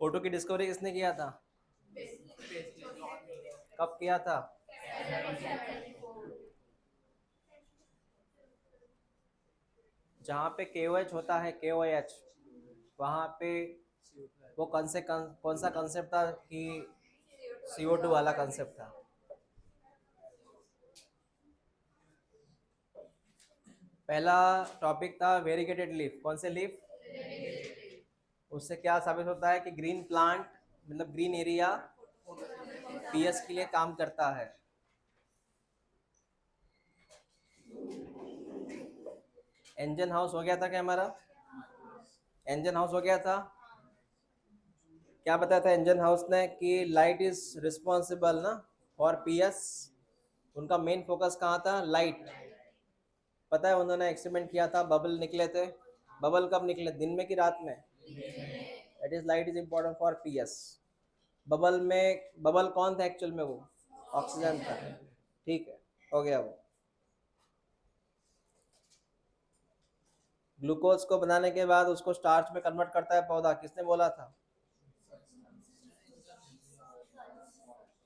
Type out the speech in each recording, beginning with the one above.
Photo की discovery किसने किया था? कब किया था? जहाँ पे KOH होता है, KOH, वहाँ पे वो कौन सा कंसेप्ट था कि CO2 वाला कंसेप्ट था। पहला टॉपिक था वेरीगेटेड लीफ। कौन से लीफ? उससे क्या साबित होता है कि ग्रीन प्लांट मतलब ग्रीन एरिया PS के लिए काम करता है। इंजन हाउस हो गया था क्या हमारा? इंजन हाउस हो गया था। क्या बताया था इंजन हाउस ने कि लाइट इज रिस्पॉन्सिबल ना फॉर PS। उनका मेन फोकस कहाँ था? लाइट। पता है उन्होंने एक्सपेरिमेंट किया था, बबल निकले थे। बबल कब निकले, दिन में कि रात में? That is light is important for PS। Bubble में बबल कौन था एक्चुअल में? वो ऑक्सीजन था। ठीक है, हो गया वो। ग्लूकोज को बनाने के बाद उसको स्टार्च में कन्वर्ट करता है पौधा, किसने बोला था?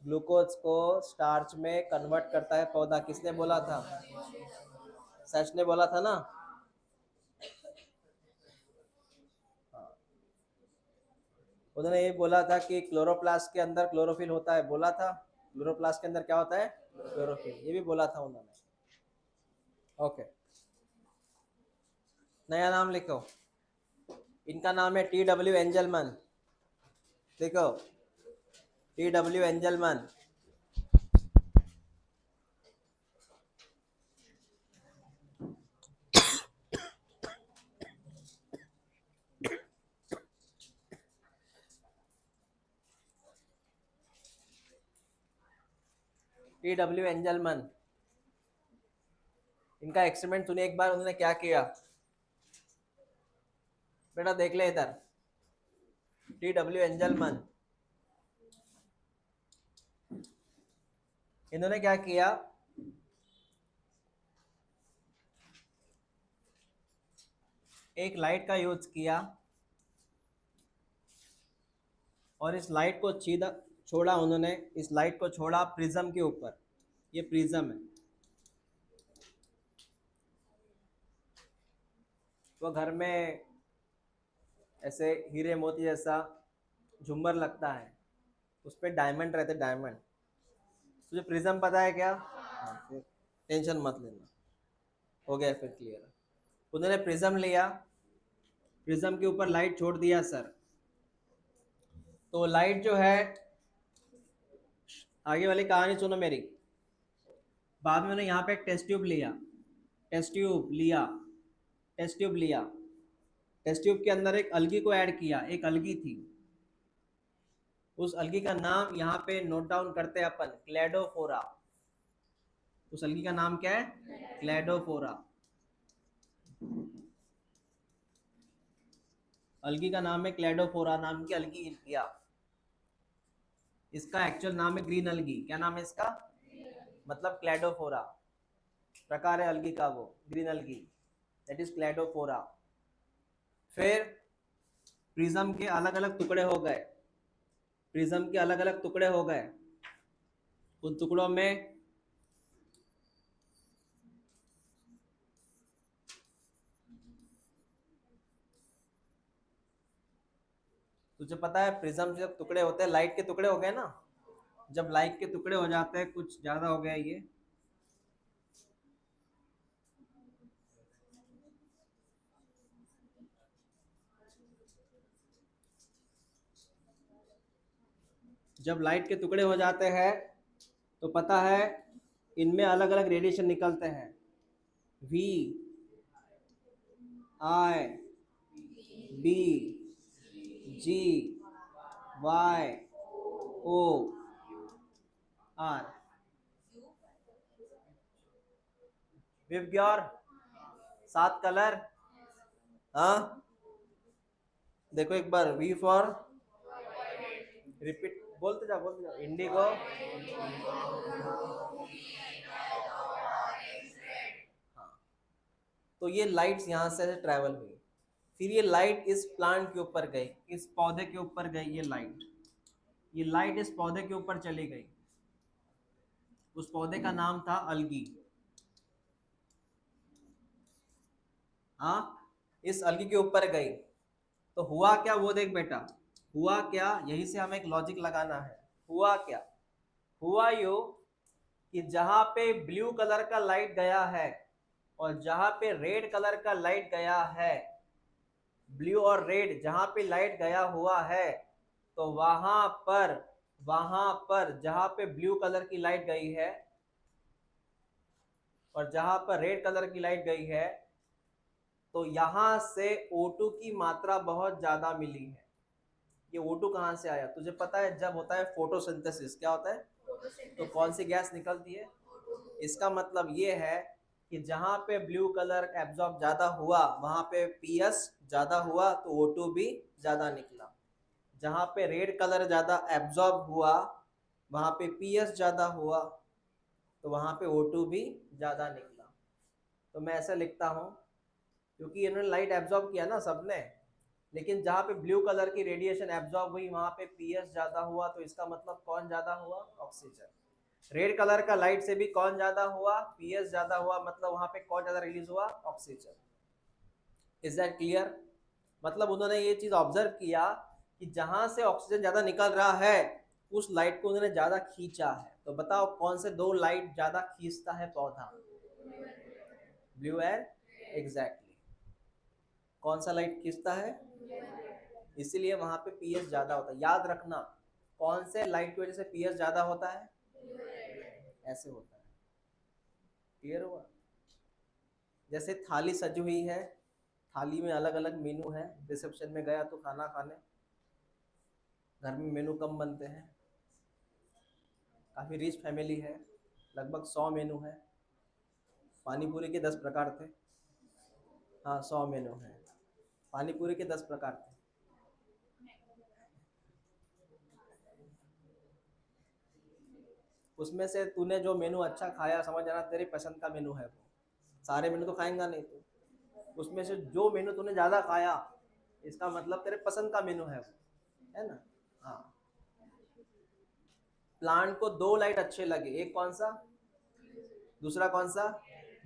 ग्लूकोज को स्टार्च में कन्वर्ट करता है पौधा, किसने बोला था? सच ने बोला था ना। उन्होंने ये बोला था कि क्लोरोप्लास्ट के अंदर क्लोरोफिल होता है, बोला था। क्लोरोप्लास्ट के अंदर क्या होता है? क्लोरोफिल, ये भी बोला था उन्होंने। ओके, नया नाम लिखो। इनका नाम है TW एंजलमैन। देखो, TW एंजलमैन। TW एंजलमैन, इनका एक्सपेरिमेंट सुनिए एक बार। उन्होंने क्या किया बेटा, देख ले इधर। TW एंजलमैन, इन्होंने क्या किया, एक लाइट का यूज किया और इस लाइट को सीधा छोड़ा उन्होंने। इस लाइट को छोड़ा प्रिज्म के ऊपर। ये प्रिज्म है। वो घर में ऐसे हीरे मोती जैसा झुम्बर लगता है, उस पर डायमंड रहते, डायमंड। तुझे प्रिज्म पता है क्या? हाँ, फिर टेंशन मत लेना, हो गया फिर क्लियर। उन्होंने प्रिज्म लिया, प्रिज्म के ऊपर लाइट छोड़ दिया सर। तो लाइट जो है, आगे वाली कहानी सुनो मेरी। बाद में उन्होंने यहाँ पे एक टेस्ट ट्यूब लिया, टेस्ट ट्यूब लिया, टेस्ट ट्यूब लिया। टेस्ट ट्यूब के अंदर एक अलगी को ऐड किया, एक अलगी थी। उस अलगी का नाम यहाँ पे नोट डाउन करते हैं अपन, क्लेडोफोरा। उस अलगी का नाम क्या है? क्लेडोफोरा। अलगी का नाम है क्लेडोफोरा, नाम की अलगी लिया। इसका एक्चुअल नाम है ग्रीन अलगी। क्या नाम है इसका? मतलब क्लेडोफोरा, प्रकार है अलगी का, वो ग्रीन अलगी, दैट इज क्लेडोफोरा। फिर प्रिज्म के अलग अलग टुकड़े हो गए, प्रिज्म के अलग अलग टुकड़े हो गए। उन टुकड़ों में तुझे पता है प्रिज्म जब टुकड़े होते हैं, लाइट के टुकड़े हो गए ना, जब लाइट के टुकड़े हो जाते हैं, कुछ ज्यादा हो गया ये, जब लाइट के टुकड़े हो जाते हैं तो पता है इनमें अलग अलग रेडिएशन निकलते हैं। VIBGYOR। विवग्योर, 7 कलर। हाँ, देखो एक बार, V फॉर, रिपीट, बोलते जाओ, इंडिगो। हाँ, तो ये लाइट्स यहाँ से ट्रैवल हुई। फिर ये लाइट इस प्लांट के ऊपर गई, इस पौधे के ऊपर गई, ये लाइट इस पौधे के ऊपर चली गई। उस पौधे का नाम था अलगी। हाँ, इस अलगी के ऊपर गई तो हुआ क्या वो देख बेटा, हुआ क्या, यही से हमें एक लॉजिक लगाना है। हुआ क्या, हुआ यो कि जहां पे ब्लू कलर का लाइट गया है और जहां पे रेड कलर का लाइट गया है, ब्लू और रेड जहां पे लाइट गया हुआ है, तो वहां पर जहां पे ब्लू कलर की लाइट गई है और जहां पर रेड कलर की लाइट गई है, तो यहां से O2 की मात्रा बहुत ज्यादा मिली है। ये O2 कहां से आया तुझे पता है? जब होता है फोटोसिंथेसिस, क्या होता है? तो कौन सी गैस निकलती है? इसका मतलब ये है कि जहां पे ब्लू कलर एब्जॉर्ब ज्यादा हुआ वहां पे पीएस ज्यादा हुआ तो O2 भी ज्यादा निकला। जहां पे रेड कलर ज्यादा एब्जॉर्ब हुआ वहां पे पीएस ज्यादा हुआ तो वहां पे O2 भी ज्यादा निकला। तो मैं ऐसा लिखता हूं, क्योंकि इन्होंने लाइट एब्जॉर्ब किया ना सबने, लेकिन जहां पे ब्लू कलर की रेडिएशन एब्जॉर्ब हुई वहां पे पीएस ज्यादा हुआ, तो इसका मतलब कौन ज्यादा हुआ? ऑक्सीजन। रेड कलर का लाइट से भी कौन ज्यादा हुआ? पीएस ज्यादा हुआ, मतलब वहां पे कौन ज्यादा रिलीज हुआ? ऑक्सीजन। Is that clear? मतलब उन्होंने ये चीज ऑब्जर्व किया कि जहां से ऑक्सीजन ज्यादा निकल रहा है उस लाइट को उन्होंने ज्यादा खींचा है। तो बताओ कौन से दो लाइट ज्यादा खींचता है पौधा? Blue and, exactly. कौन सा लाइट खींचता है? इसीलिए वहां पे पीएच ज्यादा होता है। याद रखना, कौन से लाइट की वजह से पीएच ज्यादा होता है? ऐसे होता है। क्लियर हुआ? जैसे थाली सजी हुई है, थाली में अलग अलग मेनू है, रिसेप्शन में गया तो खाना खाने, घर में मेनू कम बनते हैं, काफ़ी रिच फैमिली है, लगभग 100 मेनू है। पानी पूरी के 10 प्रकार थे। हाँ, 100 मेनू है, पानी पूरी के 10 प्रकार थे। उसमें से तूने जो मेनू अच्छा खाया, समझ आना तेरी पसंद का मेनू है वो। सारे मेनू तो खाएंगा नहीं तू, उसमें से जो मेनू तूने ज़्यादा खाया इसका मतलब तेरे पसंद का मेनू है वो, है ना? हाँ। प्लांट को दो लाइट अच्छे लगे, एक कौन सा, दूसरा कौन सा?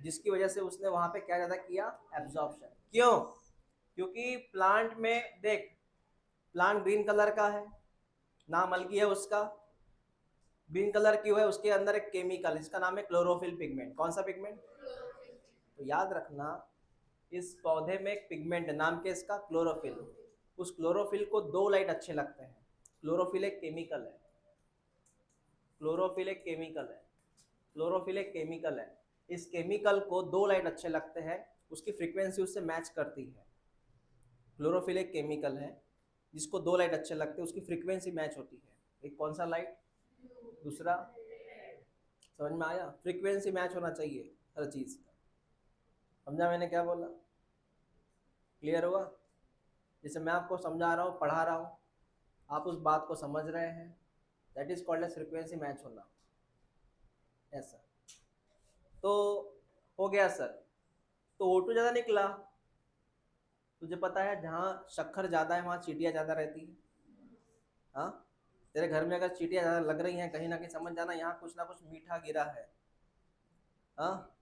जिसकी वजह से उसने वहां पे क्या ज्यादा किया? एब्जॉर्प्शन। क्यों? क्योंकि प्लांट में देख, प्लांट ग्रीन कलर का है, नाम अलगी है उसका। ग्रीन कलर क्यों है? उसके अंदर एक केमिकल, इसका नाम है क्लोरोफिल पिगमेंट। कौन सा पिगमेंट? तो याद रखना, इस पौधे में एक पिगमेंट है, नाम क्या इसका? क्लोरोफिल। उस क्लोरोफिल को दो लाइट अच्छे लगते हैं। क्लोरोफिल एक केमिकल है, क्लोरोफिल एक केमिकल है, क्लोरोफिल एक केमिकल है। इस केमिकल को दो लाइट अच्छे लगते हैं, उसकी फ्रीक्वेंसी उससे मैच करती है। क्लोरोफिल एक केमिकल है जिसको दो लाइट अच्छे लगते हैं, उसकी फ्रीक्वेंसी मैच होती है। एक कौन सा लाइट, दूसरा। समझ में आया? फ्रीक्वेंसी मैच होना चाहिए हर चीज़ का। समझा मैंने क्या बोला? क्लियर हुआ? जैसे मैं आपको समझा रहा हूँ, पढ़ा रहा हूँ, आप उस बात को समझ रहे हैं, that is called as frequency match होना। ऐसा तो हो गया सर। तो O2 ज़्यादा निकला। तुझे पता है जहाँ शक्कर ज़्यादा है वहाँ चींटियाँ ज़्यादा रहती है। हाँ, तेरे घर में अगर चींटियाँ ज़्यादा लग रही हैं कहीं ना कहीं, समझ जाना यहाँ कुछ ना कुछ मीठा गिरा है। हाँ,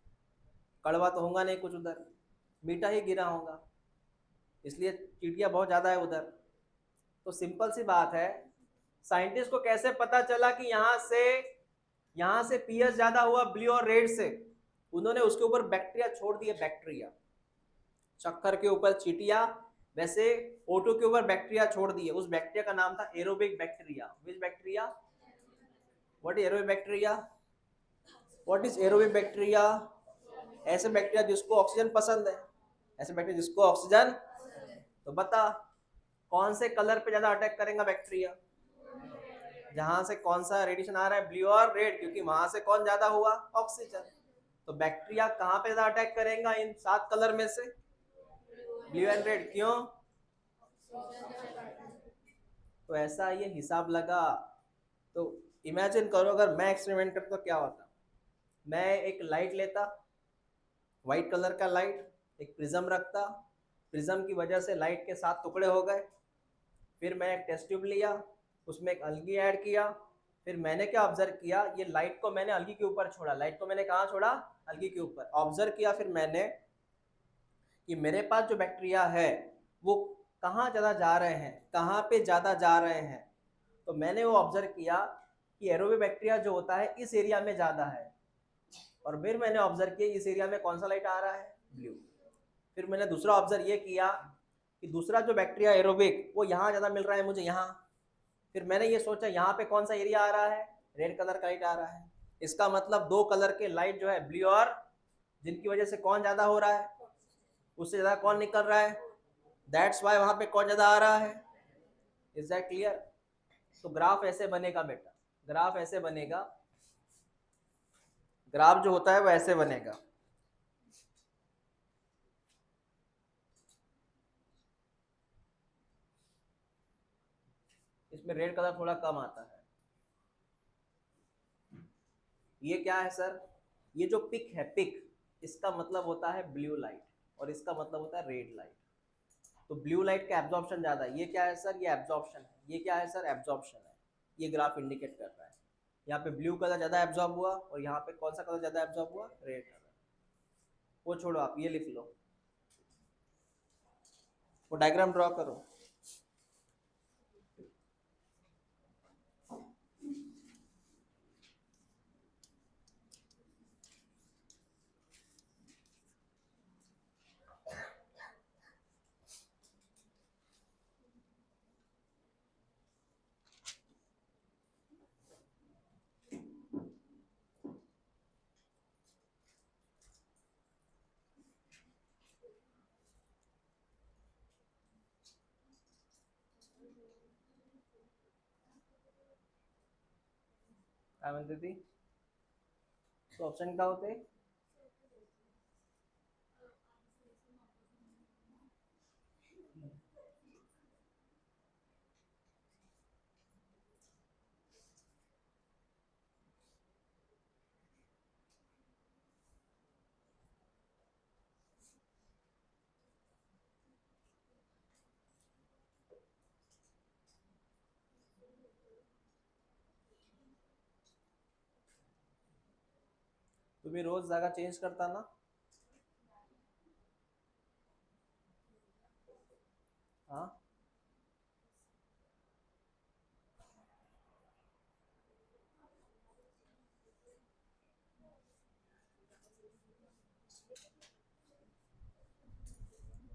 कड़वा तो होगा नहीं कुछ उधर, मीठा ही गिरा होगा, इसलिए चींटियाँ बहुत ज़्यादा है उधर। तो सिंपल सी बात है, साइंटिस्ट को कैसे पता चला कि यहाँ से पीएच ज़्यादा हुआ ब्लू और रेड से? उन्होंने उसके ऊपर बैक्टीरिया छोड़ दिए, बैक्टीरिया। शक्कर के ऊपर चींटियां, वैसे O2 के ऊपर बैक्टीरिया छोड़ दिए। उस बैक्टीरिया का नाम था aerobic bacteria. Which bacteria? What is aerobic bacteria? What is aerobic bacteria? ऐसे बैक्टीरिया जिसको ऑक्सीजन पसंद है, ऐसे बैक्टीरिया जिसको ऑक्सीजन। तो बता कौन से कलर पे ज्यादा अटैक करेगा बैक्टीरिया? जहां से कौन सा रेडिएशन आ रहा है? ब्लू और रेड, क्योंकि वहां से कौन ज्यादा हुआ? ऑक्सीजन। तो बैक्टीरिया कहां पे ज्यादा अटैक करेगा इन 7 कलर में से? Blue and red. क्यों? तो ऐसा ये हिसाब लगा। तो इमेजिन करो अगर मैं एक्सपेरिमेंट करता तो क्या होता। मैं एक लाइट लेता, वाइट कलर का लाइट, एक प्रिज्म रखता, प्रिज्म की वजह से लाइट के 7 टुकड़े हो गए। फिर मैं एक टेस्ट ट्यूब लिया, उसमें एक अलगी ऐड किया। फिर मैंने क्या ऑब्जर्व किया, ये लाइट को मैंने अलगी के ऊपर छोड़ा। लाइट को मैंने कहाँ छोड़ा? अलगी के ऊपर। ऑब्जर्व किया फिर मैंने कि मेरे पास जो बैक्टीरिया है वो कहाँ ज़्यादा जा रहे हैं, कहाँ पे ज़्यादा जा रहे हैं। तो मैंने वो ऑब्जर्व किया कि एरोबिक बैक्टीरिया जो होता है इस एरिया में ज़्यादा है। और फिर मैंने ऑब्जर्व किया इस एरिया में कौन सा लाइट आ रहा है? ब्लू। फिर मैंने दूसरा ऑब्जर्व ये किया कि दूसरा जो बैक्टीरिया एरोबिक वो यहाँ ज़्यादा मिल रहा है मुझे, यहाँ। फिर मैंने ये सोचा यहाँ पे कौन सा एरिया आ रहा है? रेड कलर का लाइट आ रहा है। इसका मतलब 2 कलर के लाइट जो है ब्लू और, जिनकी वजह से कौन ज़्यादा हो रहा है? उससे ज़्यादा कौन निकल रहा है? दैट्स वाई वहाँ पे कौन ज़्यादा आ रहा है। Is that clear? तो ग्राफ ऐसे बनेगा बेटा, ग्राफ ऐसे बनेगा, ग्राफ जो होता है वो ऐसे बनेगा। इसमें रेड कलर थोड़ा कम आता है। ये क्या है सर? ये जो पिक है, पिक, इसका मतलब होता है ब्लू लाइट और इसका मतलब होता है रेड लाइट। तो ब्लू लाइट का एब्जॉर्प्शन ज्यादा है। ये क्या है सर? ये एब्जॉर्प्शन है। ये क्या है सर? एब्जॉर्प्शन है। ये ग्राफ इंडिकेट कर रहा है यहाँ पे ब्लू कलर ज्यादा एब्जॉर्ब हुआ और यहाँ पे कौन सा कलर ज्यादा एब्जॉर्ब हुआ? Red colour. वो छोड़ो, आप ये लिख लो, वो डायग्राम ड्रॉ करो। काय म्हणते ती? तो ऑप्शन काय होते? तुम्ही रोज जागा चेंज करता ना? हाँ,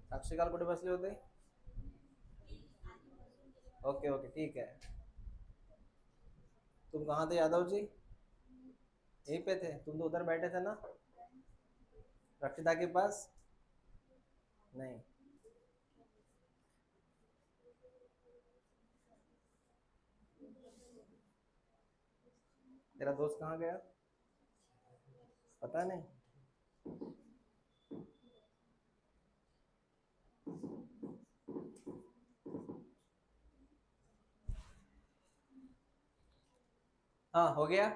साक्षीकाल कुठे बसले होते? ओके ओके, ठीक है। तुम कहाँ थे यादव जी? यहीं पे थे? तुम तो उधर बैठे थे ना, रक्षिता के पास? नहीं। तेरा दोस्त कहाँ गया? पता नहीं। हाँ, हो गया।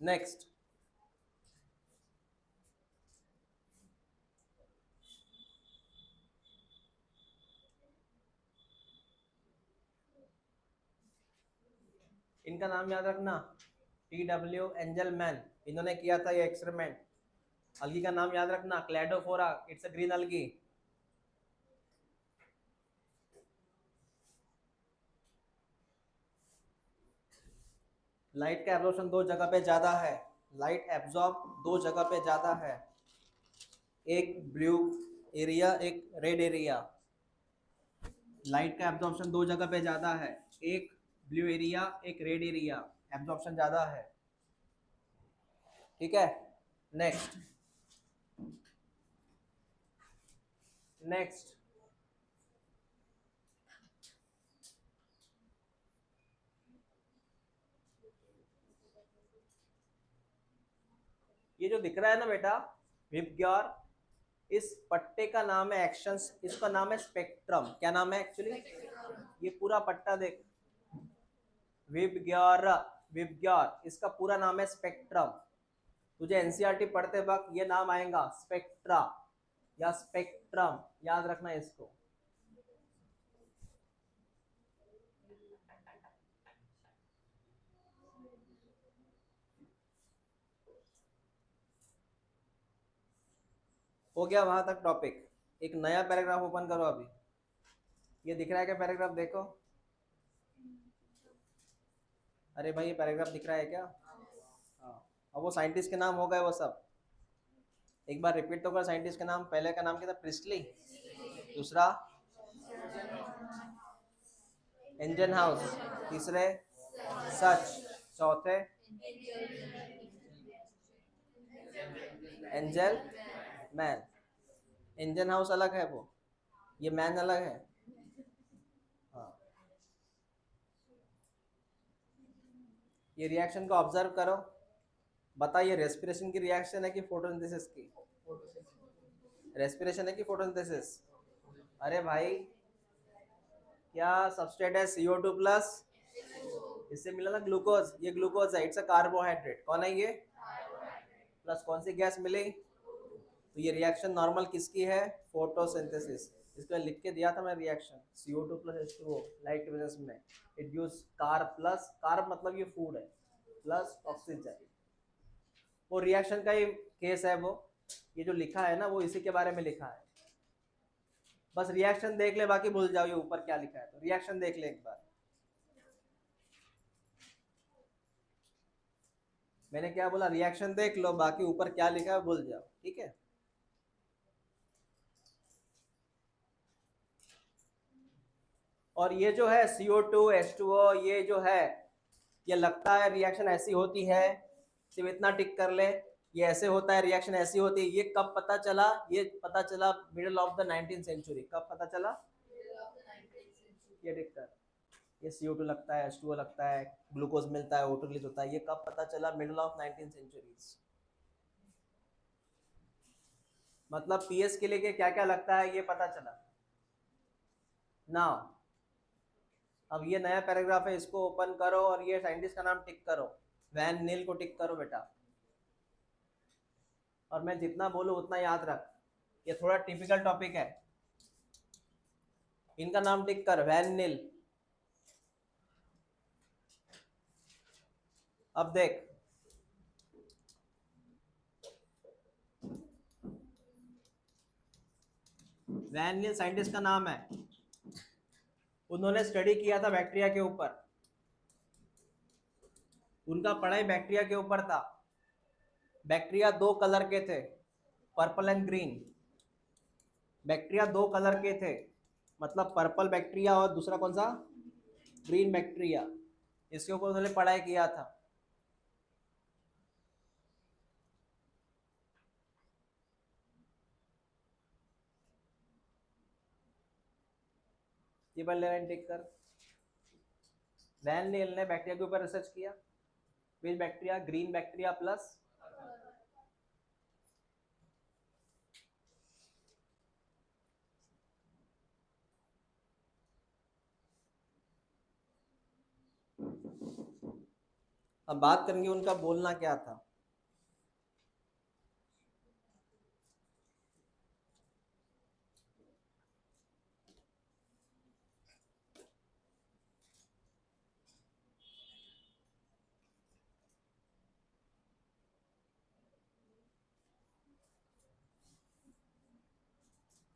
नेक्स्ट। इनका नाम याद रखना, TW एंजलमैन, इन्होंने किया था ये एक्सपेरिमेंट। अलगी का नाम याद रखना, Cladophora, it's a green अलगी। Light का एब्जॉर्प्शन 2 जगह पे ज्यादा है। लाइट एब्जॉर्ब 2 जगह पे ज्यादा है, एक ब्लू एरिया, एक रेड एरिया। लाइट का एब्जॉर्प्शन 2 जगह पे ज्यादा है, एक ब्लू एरिया, एक रेड एरिया। एब्जॉर्प्शन ज्यादा है, ठीक है। Next, next. ये जो दिख रहा है ना बेटा, विबग्योर, इस पट्टे का नाम है एक्शंस, इसका नाम है स्पेक्ट्रम। क्या नाम है एक्चुअली? ये पूरा पट्टा देख, विबग्योर, विबग्योर, इसका पूरा नाम है स्पेक्ट्रम। तुझे एनसीईआरटी पढ़ते वक्त ये नाम आएगा, स्पेक्ट्रा। या स्पेक्ट्रम, याद रखना इसको। हो गया वहां तक टॉपिक। एक नया पैराग्राफ ओपन करो अभी। ये दिख रहा है क्या पैराग्राफ? देखो। अरे भाई ये पैराग्राफ दिख रहा है क्या? हाँ। अब वो साइंटिस्ट के नाम हो गए वो सब। एक बार रिपीट तो कर साइंटिस्ट के नाम। पहले का नाम क्या था? प्रिस्टली। दूसरा इंजन हाउस। तीसरे सच। चौथे एंजल मैन। इंजन हाउस अलग है वो, ये मैन अलग है। हाँ। ये रिएक्शन को ऑब्जर्व करो। बता ये रेस्पिरेशन की रिएक्शन है कि फोटोसिंथेसिस की? रेस्पिरेशन है कि फोटोसिंथेसिस? अरे भाई क्या सबस्ट्रेट है? CO2 प्लस, इससे मिला ना ग्लूकोज। ये ग्लूकोज है, इट्स अ कार्बोहाइड्रेट। कौन है ये? प्लस कौन सी गैस मिली? तो ये रिएक्शन नॉर्मल किसकी है? फोटोसिंथेसिस। इसको लिख के दिया था मैं reaction, CO2 plus H2O light presence में it gives carb plus, carb मतलब ये फूड है, प्लस ऑक्सीजन। वो रिएक्शन का ही केस है वो। ये जो लिखा है ना वो इसी के बारे में लिखा है। बस रिएक्शन देख ले, बाकी भूल जाओ ये ऊपर क्या लिखा है। तो रिएक्शन देख ले एक बार। मैंने क्या बोला? रिएक्शन देख लो, बाकी ऊपर क्या लिखा है भूल जाओ, ठीक है? और ये जो है CO2 H2O ये जो है, ये लगता है रिएक्शन ऐसी होती है, सिर्फ इतना टिक कर ले। ये ऐसे होता है, रिएक्शन ऐसी होती है। ये कब पता चला? ये पता चला middle of the 19th century. कब पता चला? ये टिक कर। ये CO2 लगता है, H2O लगता है, ग्लूकोज मिलता है, O2 रिलीज होता है। ये कब पता चला? Middle of 19th centuries. मतलब PS के लिए क्या क्या लगता है ये पता चला ना। अब ये नया पैराग्राफ है, इसको ओपन करो और ये साइंटिस्ट का नाम टिक करो। वैन नील को टिक करो बेटा। और मैं जितना बोलूँ उतना याद रख। ये थोड़ा टिपिकल टॉपिक है। इनका नाम टिक कर, वैन नील। अब देख, वैन नील साइंटिस्ट का नाम है। उन्होंने स्टडी किया था बैक्टीरिया के ऊपर। उनका पढ़ाई बैक्टीरिया के ऊपर था। बैक्टीरिया दो कलर के थे, पर्पल एंड ग्रीन। बैक्टीरिया दो कलर के थे, मतलब पर्पल बैक्टीरिया और दूसरा कौन सा? Green bacteria. इसके ऊपर उन्होंने पढ़ाई किया था। ये पहले लाइन टिक कर। वैन नील ने बैक्टीरिया के ऊपर रिसर्च किया। विच बैक्टीरिया? ग्रीन बैक्टीरिया प्लस अब बात करेंगे उनका बोलना क्या था।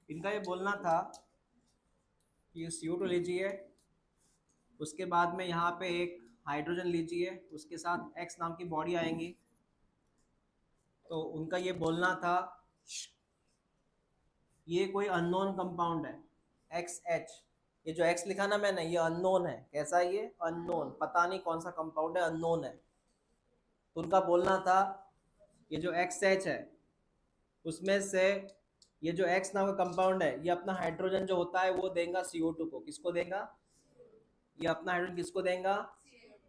इनका ये बोलना था कि CO2 लीजिए, उसके बाद में यहाँ पे एक हाइड्रोजन लीजिए, उसके साथ X नाम की बॉडी आएंगी। तो उनका ये बोलना था ये कोई अननोन कंपाउंड है, XH। ये जो X लिखा ना मैंने, ये अननोन है। कैसा है ये? अननोन, पता नहीं कौन सा कंपाउंड है, अननोन है। तो उनका बोलना था ये जो XH है उसमें से ये जो X नाम का कंपाउंड है, ये अपना हाइड्रोजन जो होता है वो देगा CO2 को। किसको देगा? ये अपना हाइड्रोजन किसको देगा?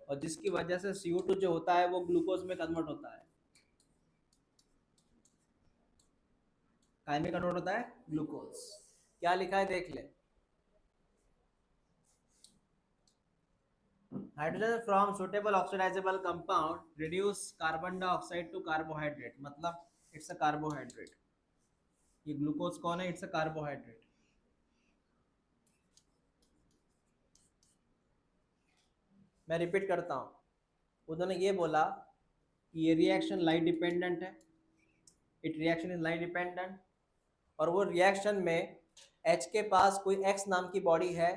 और जिसकी वजह से CO2 जो होता है वो ग्लूकोज में कन्वर्ट होता है। काय में कन्वर्ट होता है? ग्लूकोज। क्या लिखा है देख ले। Hydrogen from suitable oxidisable compound reduce carbon dioxide to carbohydrate, मतलब इट्स अ कार्बोहाइड्रेट। ये ग्लूकोज कौन है? It's a carbohydrate. मैं रिपीट करता हूँ, उन्होंने ये बोला कि ये रिएक्शन लाइट डिपेंडेंट है, it reaction is light dependent, और वो रिएक्शन में H के पास कोई X नाम की बॉडी है,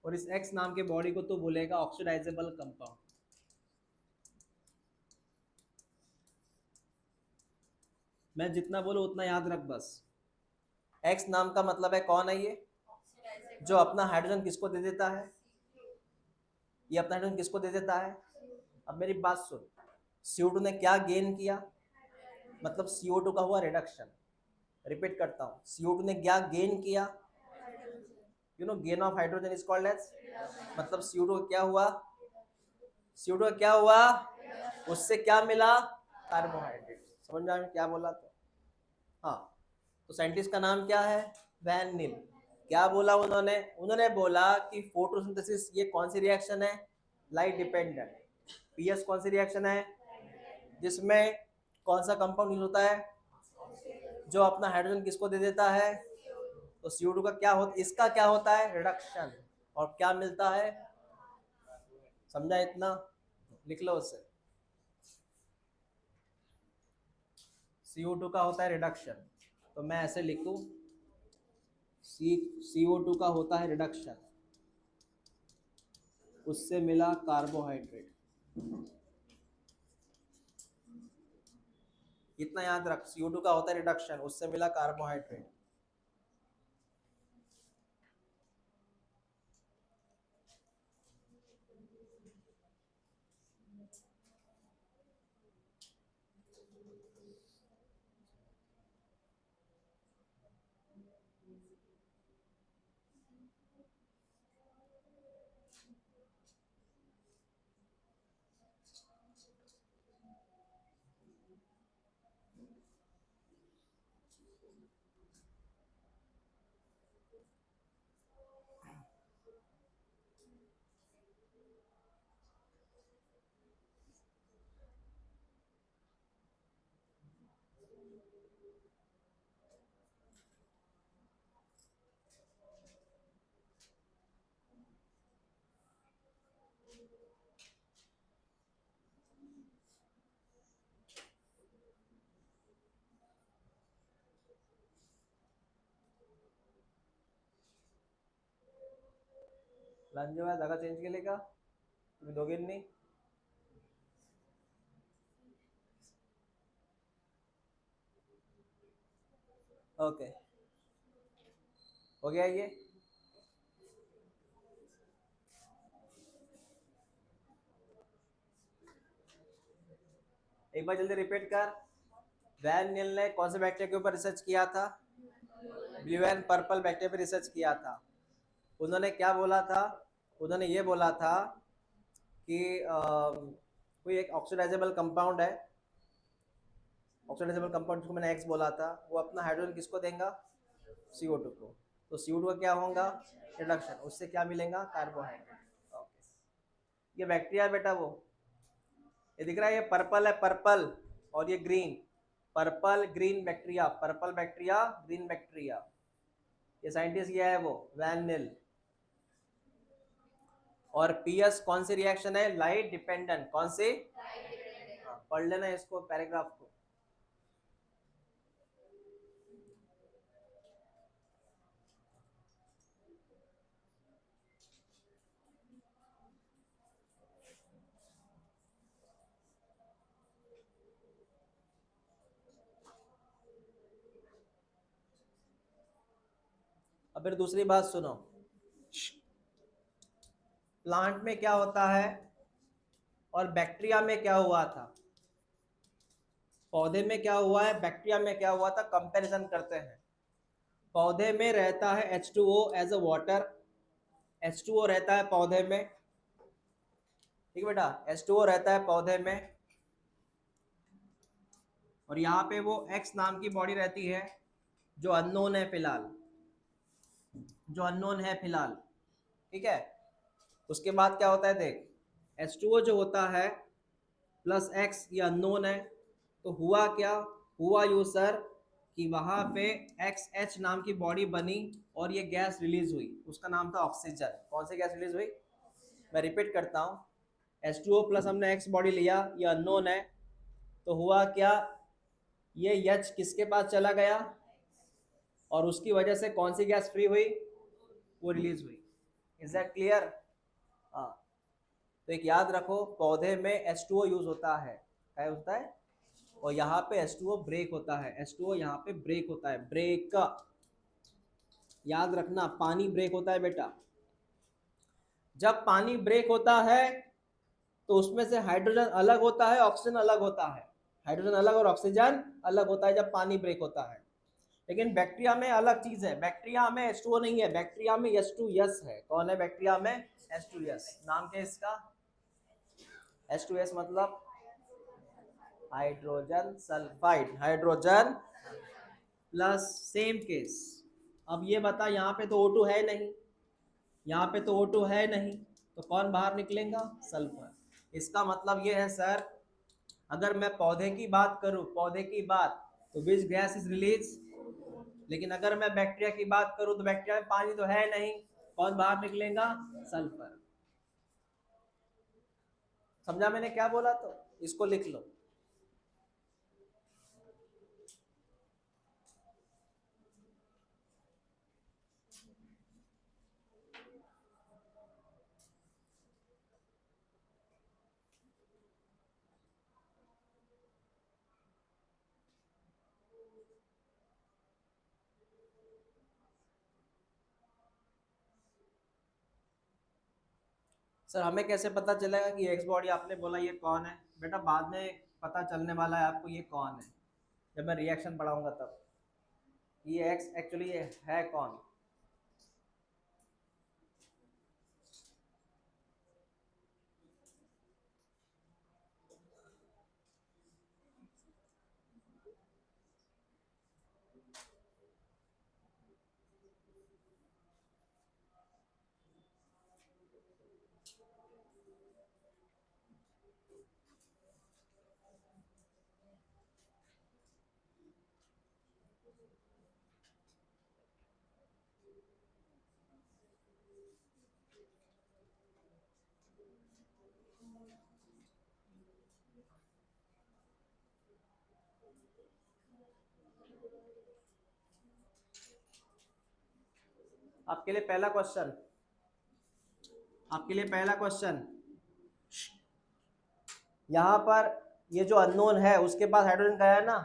और इस X नाम के बॉडी को तो बोलेगा ऑक्सीडाइजेबल कंपाउंड। मैं जितना बोलूँ उतना याद रख बस। X नाम का मतलब है कौन है ये? जो अपना हाइड्रोजन किसको दे देता है? ये अपना हाइड्रोजन किसको दे देता है? अब मेरी बात सुन, CO2 ने क्या गेन किया? मतलब CO2 का हुआ रिडक्शन। रिपीट करता हूँ, CO2 ने क्या गेन किया? You know gain of hydrogen is called as, मतलब CO2 क्या हुआ? CO2 क्या हुआ? उससे क्या मिला? कार्बोहाइड्रेट। समझ में आया मैं क्या बोला? तो हाँ, तो साइंटिस्ट का नाम क्या है? वैन निल। क्या बोला उन्होंने? उन्होंने बोला कि फोटोसिंथेसिस ये कौन सी रिएक्शन है? Light dependent. पीएस कौन सी रिएक्शन है? जिसमें कौन सा कंपाउंड यूज होता है? जो अपना हाइड्रोजन किसको दे देता है? तो CO2 का क्या होता, इसका क्या होता है? रिडक्शन। और क्या मिलता है? समझा इतना? लिख लो उसे। CO2 का होता है रिडक्शन, तो मैं ऐसे लिखूं, CO2 का होता है रिडक्शन, उससे मिला कार्बोहाइड्रेट। इतना याद रख, CO2 का होता है रिडक्शन, उससे मिला कार्बोहाइड्रेट। लंजो है जगह चेंज केली का? तुम्ही दोघींनी? ओके, हो गया ये? एक बार जल्दी रिपीट कर। वैन नील ने कौन से बैक्टीरिया के ऊपर रिसर्च किया था? ब्लू एंड पर्पल बैक्टीरिया पर रिसर्च किया था। उन्होंने क्या बोला था? उन्होंने ये बोला था कि कोई एक ऑक्सीडाइजेबल कंपाउंड है, ऑक्सीडाइजेबल कंपाउंड जिसको मैंने एक्स बोला था, वो अपना हाइड्रोजन किसको देगा? CO2 को। तो CO2 का क्या होगा? रिडक्शन, उससे क्या मिलेगा? कार्बोहाइड्रेट। ओके, ये बैक्टीरिया बेटा, वो ये दिख रहा है, ये पर्पल है, पर्पल, और ये green, purple green bacteria, purple bacteria, green bacteria. ये साइंटिस्ट ये है वो वैन निल। और पीएस कौन सी रिएक्शन है? Light dependent. कौन सी? हाँ, पढ़ लेना इसको, पैराग्राफ को। अब फिर दूसरी बात सुनो, प्लांट में क्या होता है और बैक्टीरिया में क्या हुआ था? पौधे में क्या हुआ है, बैक्टीरिया में क्या हुआ था, कंपैरिजन करते हैं। पौधे में रहता है H2O as a water, H2O रहता है पौधे में, ठीक है बेटा, H2O रहता है पौधे में, और यहाँ पे वो X नाम की बॉडी रहती है जो अननोन है फिलहाल, जो अननोन है फिलहाल, ठीक है। उसके बाद क्या होता है देख, H2O जो होता है प्लस X, ये अननोन है, तो हुआ क्या? हुआ यूं सर कि वहां पे XH नाम की बॉडी बनी और ये गैस रिलीज हुई, उसका नाम था ऑक्सीजन। कौन सी गैस रिलीज हुई? मैं रिपीट करता हूँ, H2O प्लस हमने X बॉडी लिया, ये अननोन है, तो हुआ क्या, ये H किसके पास चला गया और उसकी वजह से कौन सी गैस फ्री हुई? वो रिलीज हुई। Is that clear? हाँ, तो एक याद रखो, पौधे में H2O यूज होता है, क्या होता है, और यहाँ पे H2O ब्रेक होता है, H2O यहाँ पे ब्रेक होता है, ब्रेक। याद रखना, पानी ब्रेक होता है बेटा। जब पानी ब्रेक होता है तो उसमें से हाइड्रोजन अलग होता है, ऑक्सीजन अलग होता है, हाइड्रोजन अलग और ऑक्सीजन अलग होता है जब पानी ब्रेक होता है। लेकिन बैक्टीरिया में अलग चीज है, बैक्टीरिया में H2O नहीं है, बैक्टीरिया में H2S है। कौन है बैक्टीरिया में? H2S। नाम क्या है इसका? H2S मतलब hydrogen sulphide, hydrogen plus same case. अब ये बता, यहाँ पे तो O2 है नहीं, यहाँ पे तो O2 है नहीं, तो कौन बाहर निकलेगा? सल्फर। इसका मतलब ये है सर, अगर मैं पौधे की बात करूं, पौधे की बात, तो विच गैस इज रिलीज, लेकिन अगर मैं बैक्टीरिया की बात करूं तो बैक्टीरिया में पानी तो है नहीं, कौन बाहर निकलेगा? सल्फर। समझा मैंने क्या बोला? तो इसको लिख लो। सर हमें कैसे पता चलेगा कि एक्स बॉडी आपने बोला ये कौन है? बेटा बाद में पता चलने वाला है आपको ये कौन है, जब मैं रिएक्शन पढ़ाऊंगा तब, ये एक्स एक्चुअली ये है कौन। आपके लिए पहला क्वेश्चन, आपके लिए पहला क्वेश्चन, यहाँ पर ये जो अननोन है उसके पास हाइड्रोजन गया है ना,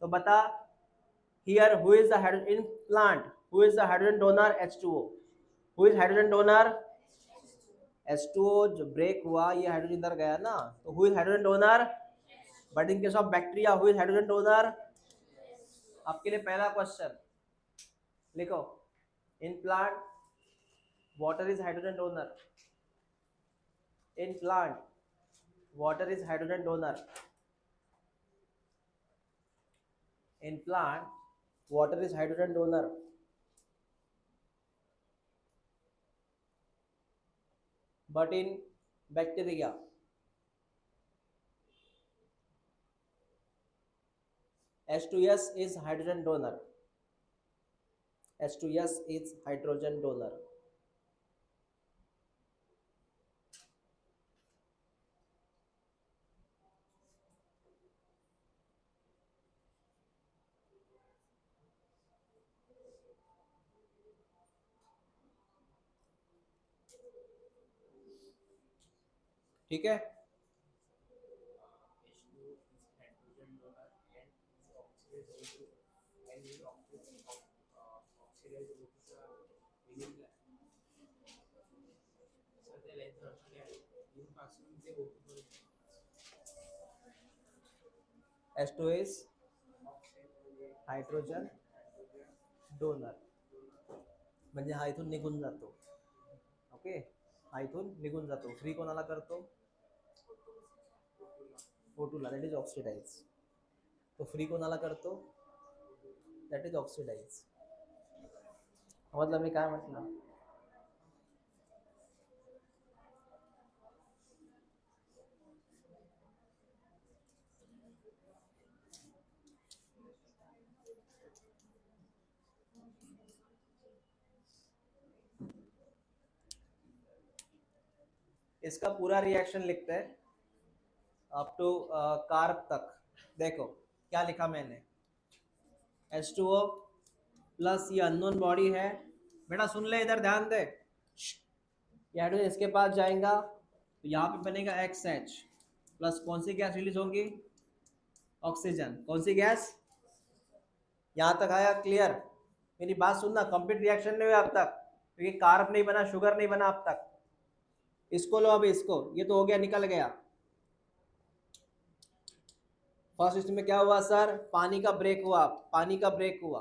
तो बता, here who is the hydrogen in plant, who is the hydrogen donor? H2O। Who is hydrogen donor? H2O जो ब्रेक हुआ ये हाइड्रोजन इधर गया ना, तो who is hydrogen donor? But in case of bacteria who is hydrogen donor? आपके लिए पहला क्वेश्चन लिखो, in plant water is hydrogen donor, in plant water is hydrogen donor, in plant water is hydrogen donor, but in bacteria H2S is hydrogen donor, H2S is hydrogen donor। ठीक है, H2 is hydrogen donor, म्हणजे हा इथून निघून जातो, okay, हा इथून निघून जातो, फ्री कोणाला करतो? O2 ला, दॅट इज ऑक्सिडाइज, तो फ्री कोणाला करतो? That is oxidise. समजलं मी काय म्हटलं? इसका पूरा रिएक्शन लिखते हैं अप टू कार्ब तक। देखो क्या लिखा मैंने, H2O प्लस ये अननोन बॉडी है। बेटा सुन ले, इधर ध्यान दे। ये हाइड्रोजन इसके पास जाएगा तो यहाँ पे बनेगा XH प्लस कौन सी गैस रिलीज होगी, ऑक्सीजन। कौन सी गैस, यहाँ तक आया क्लियर? मेरी बात सुनना, कंप्लीट रिएक्शन नहीं हुआ अब तक, क्योंकि कार्ब नहीं बना, शुगर नहीं बना अब तक। इसको लो अभी, इसको, ये तो हो गया, निकल गया। फर्स्ट इसमें क्या हुआ सर, पानी का ब्रेक हुआ, पानी का ब्रेक हुआ,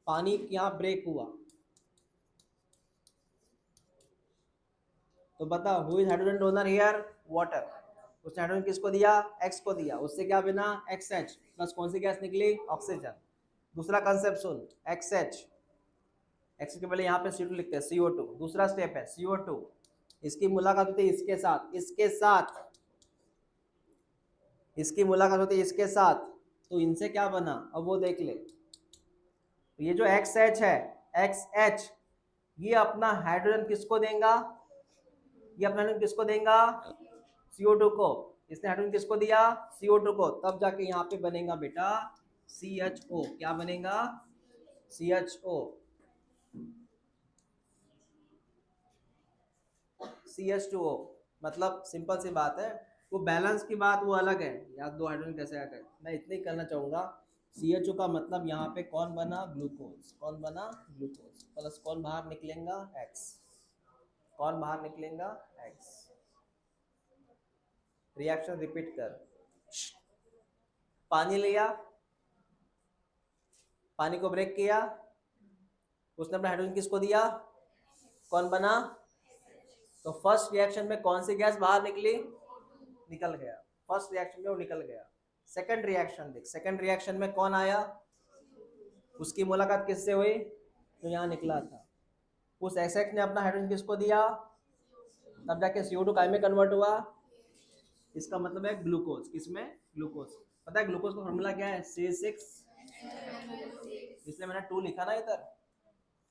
पानी यहाँ ब्रेक हुआ। तो बता, who is hydrogen donor here, water. उसने हाइड्रोजन किसको दिया, एक्स को दिया, उससे क्या बना, XH प्लस कौन सी गैस निकली, ऑक्सीजन। दूसरा कंसेप्ट सुन, XH, एक्स के पहले यहाँ पे CO2 लिखते हैं, CO2। दूसरा स्टेप है CO2, इसकी मुलाकात होती है इसके साथ, इसके साथ, इसकी मुलाकात होती है इसके साथ, तो इनसे क्या बना, अब वो देख ले। तो ये जो XH है, XH, ये अपना हाइड्रोजन किसको देगा, ये अपना हाइड्रोजन किसको देगा, CO2 को। इसने हाइड्रोजन किसको दिया, CO2 को, तब जाके यहाँ पे बनेगा बेटा CHO। क्या बनेगा, CHO। CH2O, मतलब सिंपल सी बात है, वो बैलेंस की बात वो अलग है, यार दो हाइड्रोजन कैसे आ गए, मैं इतना ही करना चाहूंगा। CHO का मतलब यहाँ पे कौन बना, ग्लूकोज। कौन बना, ग्लूकोज। प्लस कौन बाहर निकलेगा, X। कौन बाहर निकलेगा, X। रिएक्शन रिपीट कर। पानी लिया, पानी को ब्रेक किया, उसने अपना हाइड्रोजन किसको दिया, कौन बना, तो फर्स्ट रिएक्शन में कौन सी गैस बाहर निकली, निकल गया। फर्स्ट रिएक्शन में वो निकल गया। सेकंड रिएक्शन देख, सेकंड रिएक्शन में कौन आया, उसकी मुलाकात किससे हुई, जो यहाँ निकला था। उस XX ने अपना हाइड्रोजन किसको दिया, तब जाके CO2 काय में कन्वर्ट हुआ, इसका मतलब है ग्लूकोज। किसमें, ग्लूकोज। पता है ग्लूकोज का फॉर्मूला क्या है, C6, इसलिए मैंने 2 लिखा ना इधर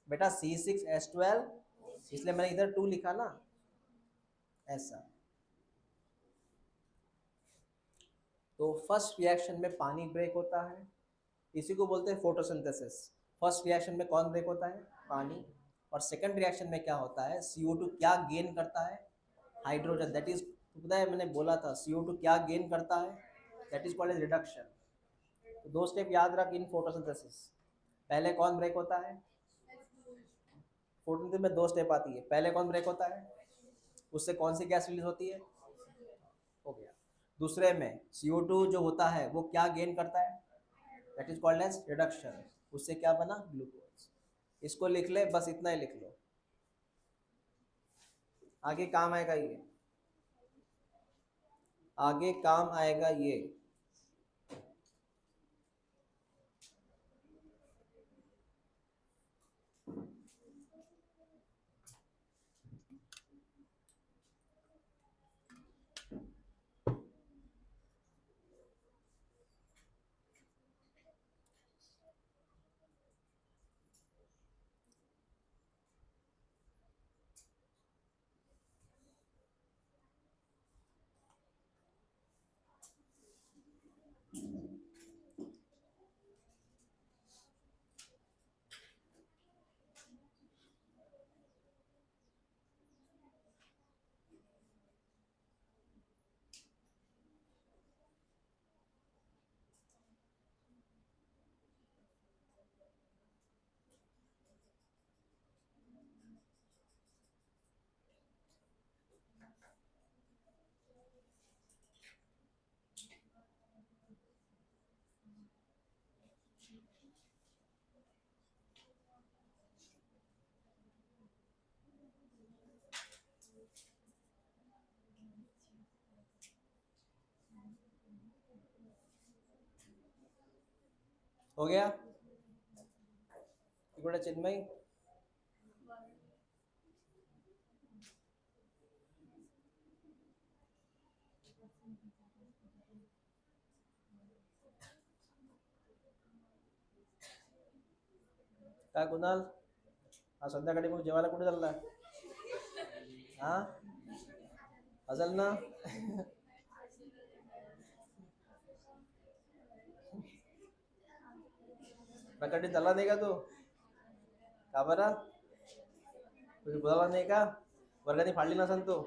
बेटा, C6H12, इसलिए मैंने इधर 2 लिखा ना, ऐसा। तो फर्स्ट रिएक्शन में पानी ब्रेक होता है, इसी को बोलते हैं फोटोसिंथेसिस। फर्स्ट रिएक्शन में कौन ब्रेक होता है, पानी। और सेकंड रिएक्शन में क्या होता है, CO2 क्या गेन करता है, हाइड्रोजन। दैट इज, पता है मैंने बोला था CO2 क्या गेन करता है, that is called as reduction. तो दो स्टेप याद रख इन फोटोसिंथेसिस। पहले कौन ब्रेक होता है, फोटोसिंथेसिस में 2 स्टेप आती है, पहले कौन ब्रेक होता है, उससे कौन सी गैस रिलीज होती है, हो गया। दूसरे में CO2 जो होता है वो क्या गेन करता है, that is called as reduction. उससे क्या बना, ग्लूकोज। इसको लिख ले, बस इतना ही लिख लो, आगे काम आएगा ये, आगे काम आएगा ये। हो गया, चिन्मय। काय कुणाल, आज संध्याकाळी मग जेवायला कुठे चालला, हा असल ना प्रकटी चला नहीं का तू का बरं तुझी बोलायला नाही का वर्गाने फाडली नसन तू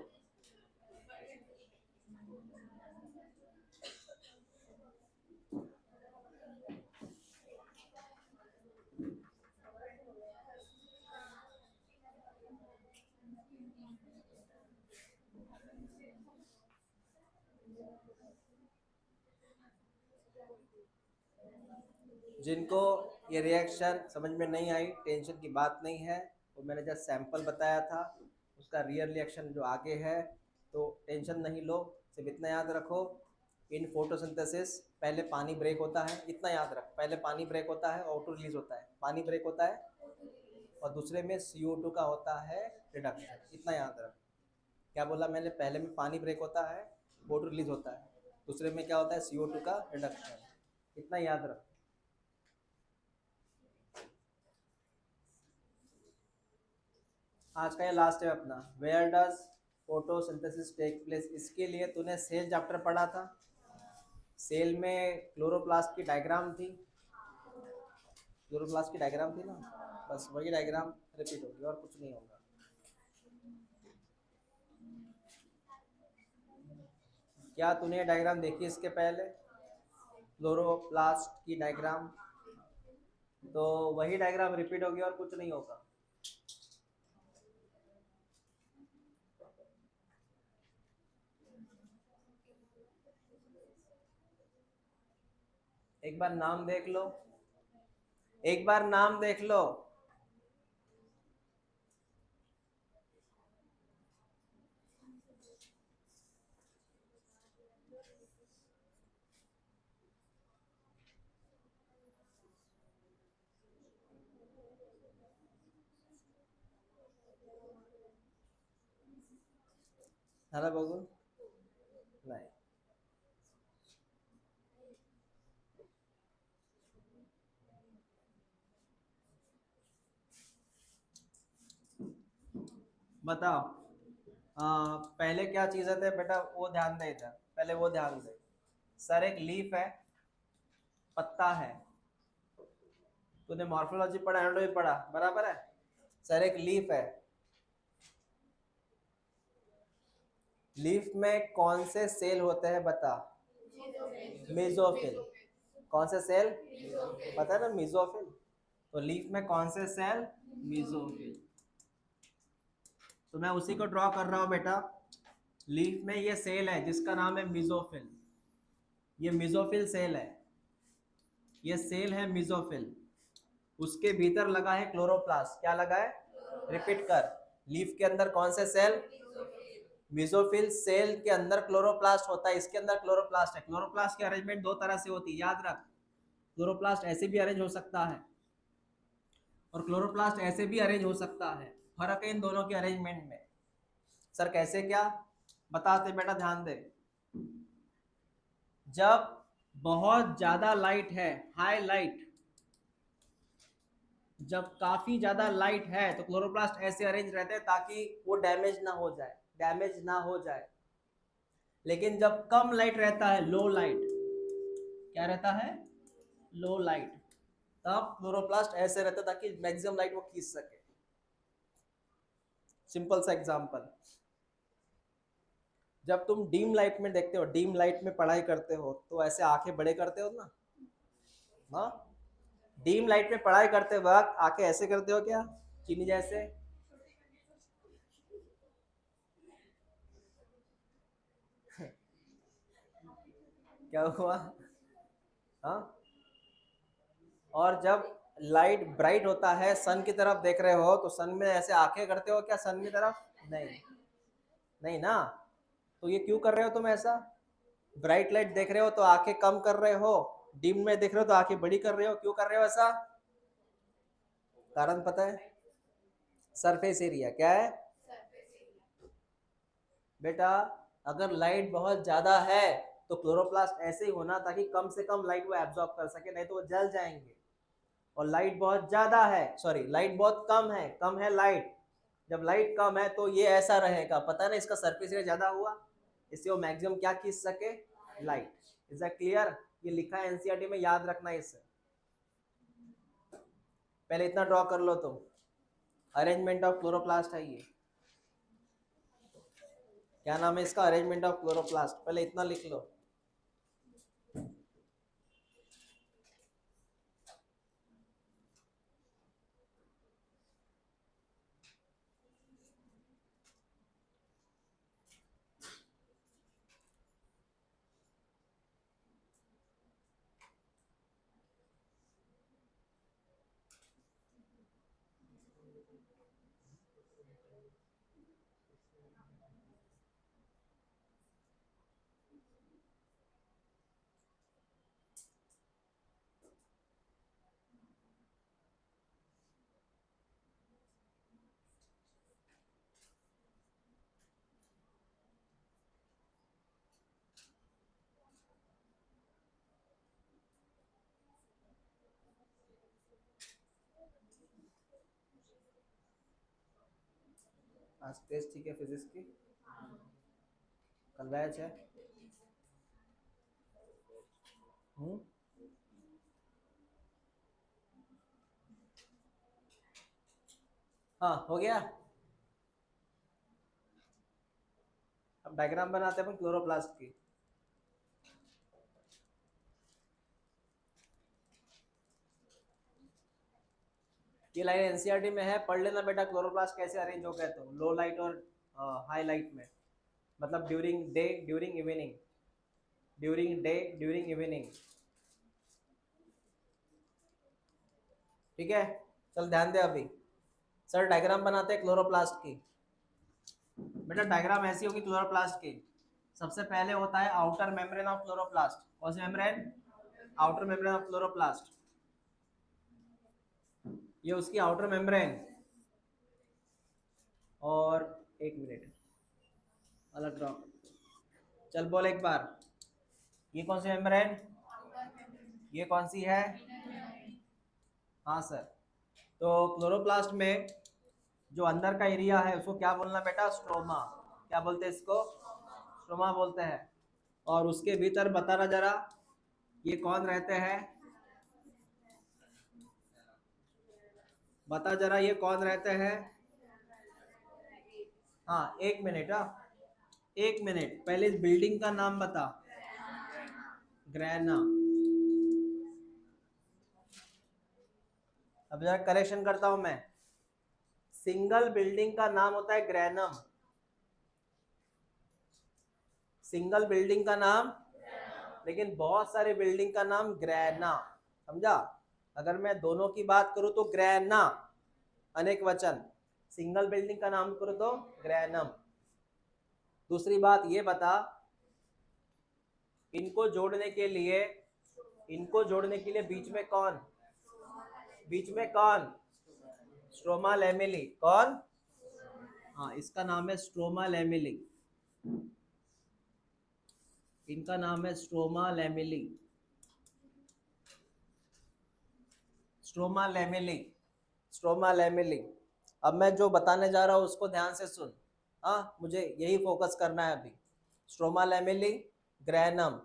जिनको ये रिएक्शन समझ में नहीं आई टेंशन की बात नहीं है वो मैंने जस्ट सैंपल बताया था उसका रियल रिएक्शन जो आगे है तो टेंशन नहीं लो सिर्फ इतना याद रखो इन फोटोसिंथेसिस पहले पानी ब्रेक होता है इतना याद रख पहले पानी ब्रेक होता है ऑटो रिलीज होता है पानी ब्रेक होता है और दूसरे में CO2 का होता है रिडक्शन इतना याद रख क्या बोला मैंने पहले में पानी ब्रेक होता है ऑटो रिलीज होता है दूसरे में क्या होता है CO2 का रिडक्शन इतना याद रख आज का ये लास्ट है अपना where does photosynthesis take place इसके लिए तूने सेल चैप्टर पढ़ा था सेल में क्लोरोप्लास्ट की डायग्राम थी क्लोरोप्लास्ट की डायग्राम थी ना बस वही डायग्राम रिपीट होगी और कुछ नहीं होगा क्या तूने ये डायग्राम देखी इसके पहले क्लोरोप्लास्ट की डायग्राम तो वही डायग्राम रिपीट होगी और कुछ नहीं होगा एक बार नाम देख लो एक बार नाम देख लो झाला बघून नाही बताओ पहले क्या चीज़ें थे बेटा वो ध्यान दे इधर पहले वो ध्यान दे सर एक लीफ है पत्ता है तूने मॉर्फोलॉजी पढ़ा एनाटॉमी पढ़ा बराबर है सर एक लीफ है लीफ में कौन से सेल होते हैं बता मेसोफिल कौन से सेल पता है ना मेसोफिल तो लीफ में कौन से सेल मेसोफिल तो मैं उसी को ड्रॉ कर रहा हूं बेटा लीफ में ये सेल है जिसका नाम है मेसोफिल ये मेसोफिल सेल है ये सेल है मेसोफिल उसके भीतर लगा है क्लोरोप्लास्ट क्या लगा है रिपीट कर लीफ के अंदर कौन से सेल मेसोफिल सेल के अंदर क्लोरोप्लास्ट होता है इसके अंदर क्लोरोप्लास्ट है क्लोरोप्लास्ट की अरेंजमेंट दो तरह से होती है याद रख क्लोरोप्लास्ट ऐसे भी अरेंज हो सकता है और क्लोरोप्लास्ट ऐसे भी अरेंज हो सकता है फर्क है इन दोनों के अरेंजमेंट में सर कैसे क्या बताते बेटा ध्यान दे जब बहुत ज्यादा लाइट है हाई लाइट जब काफी ज्यादा लाइट है तो क्लोरोप्लास्ट ऐसे अरेंज रहते हैं ताकि वो डैमेज ना हो जाए लेकिन जब कम लाइट रहता है लो लाइट क्या रहता है लो लाइट तब क्लोरोप्लास्ट ऐसे रहता है ताकि मैक्सिमम लाइट वो खींच सके सिंपल सा एग्जांपल जब तुम डीम लाइट में देखते हो डीम लाइट में पढ़ाई करते हो तो ऐसे आंखें बड़े करते हो ना हाँ डीम लाइट में पढ़ाई करते वक्त आंखें ऐसे करते हो क्या चीनी जैसे क्या हुआ हाँ और जब लाइट ब्राइट होता है सन की तरफ देख रहे हो तो सन में ऐसे आंखें करते हो क्या सन की तरफ नहीं नहीं ना तो ये क्यों कर रहे हो तुम ऐसा ब्राइट लाइट देख रहे हो तो आंखें कम कर रहे हो डिम में देख रहे हो तो आंखें बड़ी कर रहे हो क्यों कर रहे हो ऐसा कारण पता है सरफेस एरिया क्या है बेटा अगर लाइट बहुत ज्यादा है तो क्लोरोप्लास्ट ऐसे ही होना ताकि कम से कम लाइट वो एब्जॉर्ब कर सके नहीं तो वो जल जाएंगे और लाइट बहुत ज्यादा है सॉरी लाइट बहुत कम है लाइट जब लाइट कम है तो ये ऐसा रहेगा पता नहीं इसका सरफेस एरिया ज्यादा हुआ इससे वो मैक्सिमम क्या खींच सके, लाइट। Is that clear? ये लिखा है एनसीईआरटी में, याद रखना है इसे। पहले इतना ड्रॉ कर लो तुम, अरेंजमेंट ऑफ क्लोरोप्लास्ट है ये। क्या नाम है इसका? Arrangement of chloroplast. पहले इतना लिख लो। आज टेस्ट ठीक है फिजिक्स की, कल बैच है। हाँ हो गया। अब डायग्राम बनाते हैं अपन क्लोरोप्लास्ट की। ये लाइन एनसीईआरटी में है, पढ़ लेना बेटा क्लोरोप्लास्ट कैसे अरेंज हो गए। तो लो लाइट और हाई लाइट में, मतलब during day, during evening, during day, during evening. ठीक है, चल ध्यान दे अभी। सर डायग्राम बनाते हैं क्लोरोप्लास्ट की। बेटा डायग्राम ऐसी होगी क्लोरोप्लास्ट की। सबसे पहले होता है आउटर मेम्ब्रेन ऑफ क्लोरोप्लास्ट। कौन सी membrane? Outer membrane of chloroplast. ये उसकी आउटर मेम्ब्रेन। और एक मिनट, अलग ड्रॉ। चल बोल एक बार, ये कौन सी मेम्ब्रेन? ये कौन सी है? हाँ सर। तो क्लोरोप्लास्ट में जो अंदर का एरिया है उसको क्या बोलना बेटा? स्ट्रोमा। क्या बोलते हैं इसको? स्ट्रोमा बोलते हैं। और उसके भीतर बताना जरा, ये कौन रहते हैं? बता जरा, ये कौन रहते हैं? हाँ एक मिनट, हाँ एक मिनट, पहले इस बिल्डिंग का नाम बता। ग्रैना। अब जरा करेक्शन करता हूं मैं। सिंगल बिल्डिंग का नाम होता है ग्रैनम। सिंगल बिल्डिंग का नाम, लेकिन बहुत सारे बिल्डिंग का नाम ग्रैना। समझा? अगर मैं दोनों की बात करूं तो ग्रैना अनेक वचन, सिंगल बिल्डिंग का नाम करो तो ग्रैनम। दूसरी बात ये बता, इनको जोड़ने के लिए, इनको जोड़ने के लिए बीच में कौन? बीच में कौन? Stroma lamellae. कौन? हाँ इसका नाम है स्ट्रोमा लैमेली। इनका नाम है stroma lamellae. Stroma lamellae, stroma lamellae. अब मैं जो बताने जा रहा हूँ उसको ध्यान से सुन। हाँ मुझे यही फोकस करना है अभी। Stroma lamellae, granum.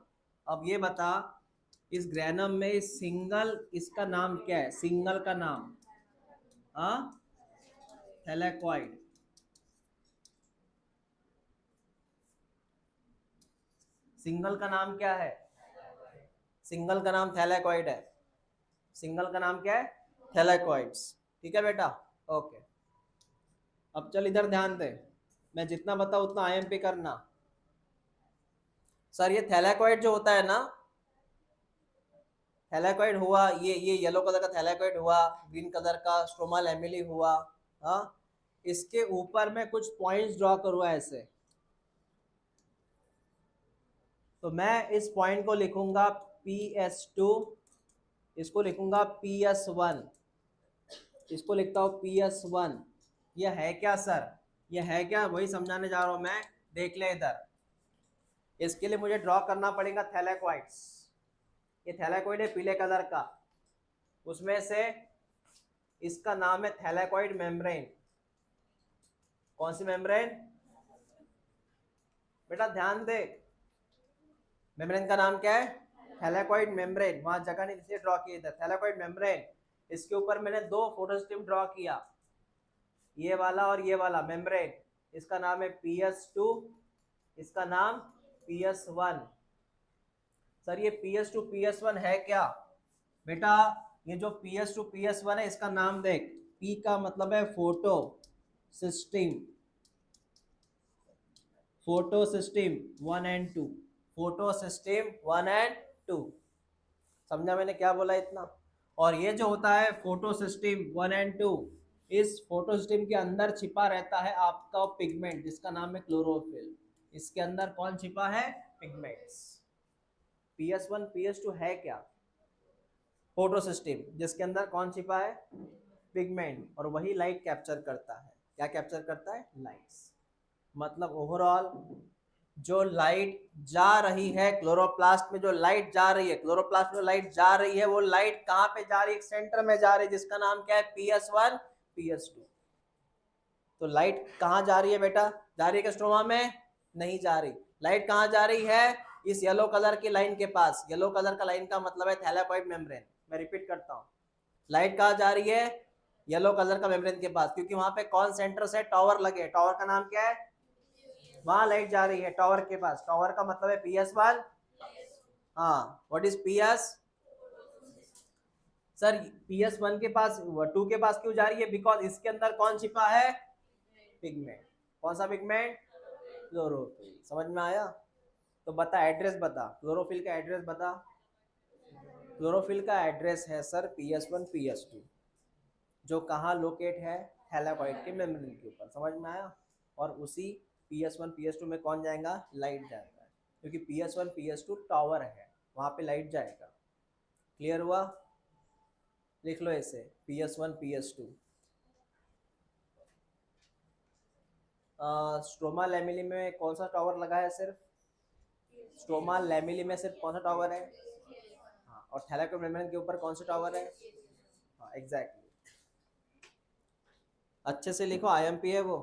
अब ये बता, इस ग्रैनम में इस सिंगल, इसका नाम क्या है? सिंगल का नाम? हाँ थैलेकॉइड। सिंगल का नाम क्या है? सिंगल का नाम थैलेकॉइड है। सिंगल का नाम क्या है? थैलेकॉइड्स। ठीक है बेटा, ओके। अब चल इधर ध्यान दे, मैं जितना बताऊँ उतना आईएमपी करना। सर ये थैलेकॉइड जो होता है ना, थैलेकॉइड हुआ, ये येलो कलर का थैलेकॉइड हुआ, ग्रीन कलर का स्ट्रोमा लैमेली हुआ। हाँ, इसके ऊपर में कुछ पॉइंट्स ड्रॉ करूँ ऐसे, तो मैं इस पॉइंट को लिखूंगा PS2, इसको लिखूंगा PS1, इसको लिखता हूँ PS1। ये है क्या सर? ये है क्या? वही समझाने जा रहा हूँ मैं। देख ले इधर, इसके लिए मुझे ड्रॉ करना पड़ेगा थैलेकॉइड्स। ये थैलेकॉइड है पीले कलर का, उसमें से इसका नाम है थैलेकॉइड मेम्ब्रेन। कौन सी मेम्ब्रेन? बेटा ध्यान दे, मेम्ब्रेन का नाम क्या है? Thylakoid membrane. वहां जगह नहीं इसलिए ड्रॉ किया था, थैलेकॉइड मेम्ब्रेन। इसके ऊपर मैंने दो फोटोस्टिम ड्रॉ किया, ये वाला और ये वाला मेम्ब्रेन। इसका नाम है PS2, इसका नाम PS1। सर ये PS2 PS1 है क्या? बेटा ये जो PS2 PS1 है इसका नाम देख, P का मतलब है photo system, photo system 1 and 2, photo system 1 and 2। समझा मैंने क्या बोला इतना? और ये जो होता है फोटो सिस्टम 1 एंड 2, इस फोटो सिस्टम के अंदर छिपा रहता है आपका पिगमेंट जिसका नाम है क्लोरोफिल। इसके अंदर कौन छिपा है? पिगमेंट्स। PS1 PS2 है क्या? फोटो सिस्टम, जिसके अंदर कौन छिपा है? पिगमेंट। और वही लाइट कैप्चर करता है। क्या कैप्चर करता है? लाइट्स। मतलब ओवरऑल जो लाइट जा रही है क्लोरोप्लास्ट में, जो लाइट जा रही है क्लोरोप्लास्ट में, जो लाइट जा रही है वो लाइट कहाँ पे जा रही है? सेंटर में जा रही है, जिसका नाम क्या है? PS1 PS2। तो लाइट कहाँ जा रही है बेटा? जा रही है स्ट्रोमा में? नहीं जा रही। लाइट कहाँ जा रही है? इस येलो कलर की लाइन के पास। येलो कलर का लाइन का मतलब है थैलेकॉइड मेम्ब्रेन। मैं रिपीट करता हूँ, लाइट कहाँ जा रही है? येलो कलर का मेम्ब्रेन के पास, क्योंकि वहां पे कौन सेंटर से टावर लगे। टावर का नाम क्या है? वहां लाइट जा रही है टावर के पास। टावर का मतलब है PS1। हाँ, what is PS? Sir PS1 के पास 2 के पास क्यों जा रही है? बिकॉज इसके अंदर कौन छिपा है? पिगमेंट। कौन सा पिगमेंट? क्लोरोफिल। समझ में आया? तो बता, एड्रेस बता, क्लोरोफिल का एड्रेस बता। क्लोरोफिल का एड्रेस है सर PS1 PS2, जो कहाँ लोकेट है? थैलेकॉइड के मेम्ब्रेन के ऊपर। समझ में आया? और उसी PS1 PS2 में कौन जाएगा? लाइट जाएगा, क्योंकि PS1 PS2 टावर है, वहाँ पे लाइट जाएगा। क्लियर हुआ? लिख लो इसे, PS1 PS2। स्ट्रोमा लैमेली में कौन सा टावर लगा है? सिर्फ स्ट्रोमा लैमेली में सिर्फ कौन सा टावर है? हाँ, और थैलेकॉइड मेम्ब्रेन के ऊपर कौन सा टावर है? हाँ एग्जैक्टली। अच्छे से लिखो, IMP है वो।